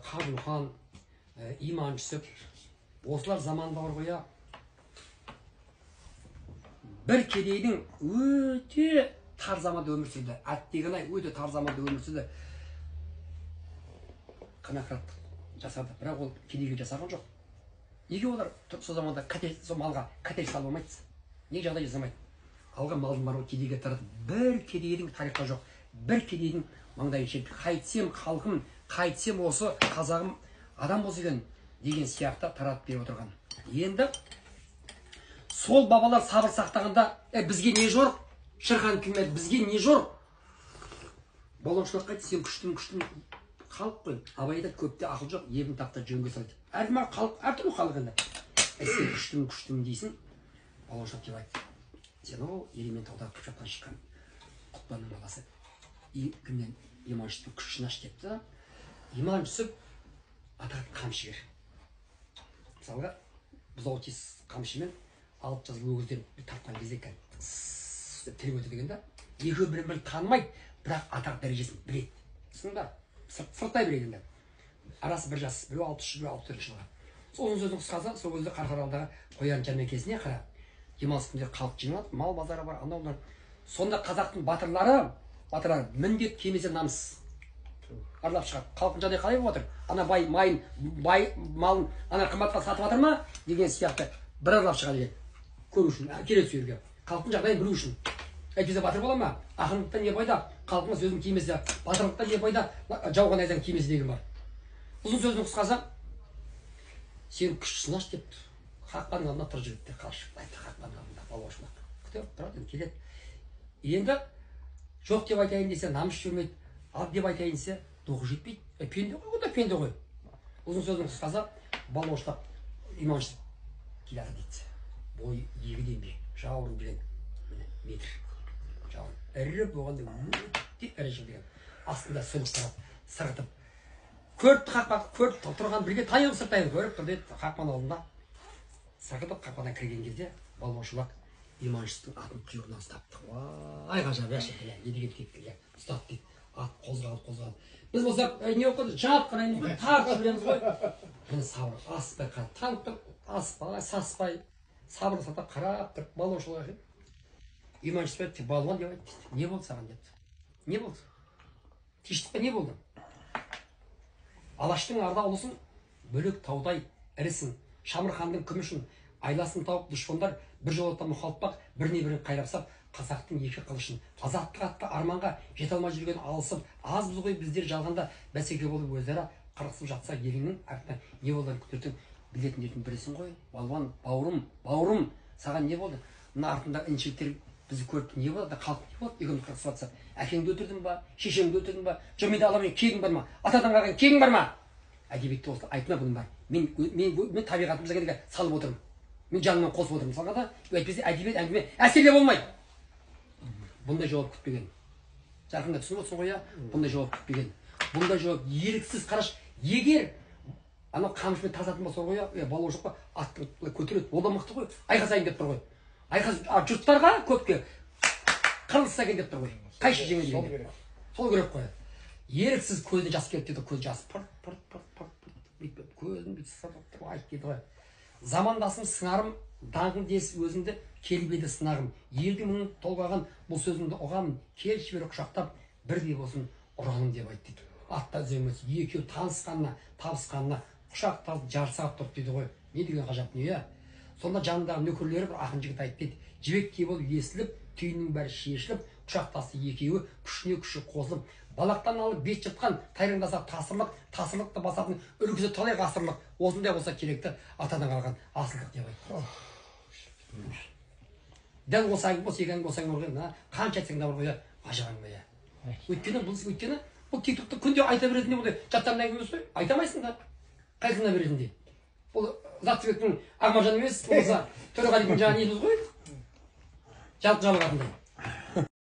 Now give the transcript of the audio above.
Қабылхан, Иманшүсіп, осылар заманында бар ғой, бір кедейдің өте тар заманда өмір сүрді. Әттеген-ай, өте тар заманда өмір сүрді. Қанақат жасады, бірақ ол кедейге жасаған жоқ. Неге олар сол заманда сол малға кәтеш салмамайды? Неге жағдай жасамайды? Алған малдың барлығы кедейге тарады. Бір кедейдің тарихта жоқ. Бір кедейдің маңдайын шертіп, қайтсем халқым, қайтсем осы қазағым адам болса екен деген сияқты таратып беріп отырған. Енді сол бабалар сабыр сақтағанда, бізге не жор? Шырхан кілмеді, бізге не жор? Баламшылық қайты, сен күштім халық қой. Абайда көпте ақыл жоқ, ебін тапта жөнге салды. Әркім халық, әртүрлі халық енді. Сен күштім дейсің, баламшылық деп айтты. Сен ол Еремен тауда Қыпшақтан шыққан Құтпанның баласы. Кімнен Иманшүсіп күшін аш депті. Иманшүсіп атақ қамшығыр. Мысалға, бұзау тез қамшымен алып жазыл өгізден тартқан кезде екен. Тіліп өте дегенде, екеуі бірін танымайды, бірақ атақ дәрежесін біледі. Сында сырттай біледі. Арасы бір жас, біреу 63, біреу 64 жылға. Сол сөздің қысқасы, сол өзі Қарқаралыдағы қоян жәрмеңкесіне қара. Демалыс күндері халық жиналады, мал базары бар, анау-мынау. Сонда қазақтың батырлары міндет кемесе намыс аралап шығады. Халықтың жағдайы қалай болып отыр? Ана бай малын ана қымбатқа сатып жатыр ма деген сияқты бір аралап шығады екен. Көру үшін, келеді сол жерге. Халықтың жағдайын білу үшін. Әйтпесе батыр бола ма? Ақындықта не пайда? Халқыңыз сөздің кимесі, батырлықта не пайда? Жауған айдан кимесі деген бар. Ұзын сөздің қысқасы, сен күш сынаш деп қақпаның алдына тұр жігітті қашып айтты, қақпаның алдында балуашылық. Күтіп тұрады, келеді. Енді жоқ деп айтайын десе, намыс жүрмейді. Ал деп айтайын десе, доғы жетпейді. Пенде ғой, о да пенде ғой. Ұзын сөздің қысқасы, балуашылық Иманшүсіп келеді дейді. Бой егіден бе, жауырын деген метр. Жауырын. Ірі болғанда өте ірі жылдеген. Астында сөлік сырғытып. Көріпті қақпақ, көріп тұрған бірге тайып сыртайын көріп тұр деді. Қақпаның алдында сырғытып қақпадан кірген кезде балуашылық Иманшүсіптің атын құйрығынан ұстапты. Ай ғажап, әшекелі, едеген кеткелі, ұстап дейді. Ат қозғалып. Біз болсақ, не оқыды, жат қараймыз ғой, тартып білеміз ғой. Мені сабыр, аспай қарап, танып тұр, аспай, саспай, сабыр сатап қарап тұр, балуашылық екен. Иманшүсіп айтты, балуан деп айтты. Не болды саған депті? Не болды? Тиштік па не болды? Алаштың арда ұлысын, бөлек таудай ірісін, Шамырханның күмішін, айласын тауып дұшпандар бір жолата мұхалтпақ, біріне-бірін қайрапсап, қазақтың екі қылышын, азаттық атты арманға жете алмай жүрген алысып, аз біз ғой біздер жалғанда бәсеке болып өзара қырқысып жатса еліңнің артынан не боларын күтірдің білетіндердің бірісің ғой. Балуан, бауырым, саған не болды? Мына артында іншіліктер бізді көріп не болады? Халық не болды? Екеуміз қырқысып жатса, әкеңді өлтірдің ба? Шешеңді өлтірдің ба? Жұрмейді аламын, кегің бар ма? Атадан қалған кегің бар ма? Әдебиетте осы айтма бұның бар. Мен табиғатымызға келге салып отырмын. Мен жанымнан қосып отырмын. Мысалға да, әйтпесе әдебиет әңгіме әсерле болмайды. Бұндай жауап күтпеген. Жарқында түсініп отырсың ғой, бұндай жауап күтпеген. Бұндай жауап еріксіз қараш. Егер анау қамшымен тасатын болса ғой, балуан жоқ па, атты көтереді. Ол да мықты ғой. Айқасайын деп тұр ғой. Жұрттарға көпке қырылса екен деп тұр ғой. Қайшы жеңе деген. Сол керек қой. Еріксіз көзіне жас келіп деді, көз жас пырт көзін бүйтіп айтып келді ғой. Замандасым сыңарым, даңғым дес өзіңді келбеді сынағым. Елді мұның толғаған бұл сөзімді ұғамын, кел жібері құшақтап, бірдей болсын ұраным деп айтты дейді. Атта үзеңмес, екеу танысқанына, табысқанына құшақталып жарысап тұрып дейді ғой. Не деген ғажап не? Сонда жанындағы нөкерлері бір ақын жігіт айтты дейді. Жібектей болып есіліп, түйіннің бәрі шешіліп, құшақтасы екеуі күшіне күші қосылып, балақтан алып бет жыртқан тайраңдаса тасырлықты басатын үлгісі талай ғасырлық. Осындай болса керекті атадан қалған асылдық деп айтты. Дәл осы әңгіме осы екі әңгіме осы әңгіме қанша айтсаң да бар ғой, ғажап әңгіме. Өйткені бұл тиктокта күнде айта беретіндей бұндай жаттардың әңгімесі ғой, айтамайсың да қайсына беретіндей. Бұл Заттыбектің Ақмаржан емес, болмаса Төреғалидың жаңағы неміз ғой, жалпы жалғатындай.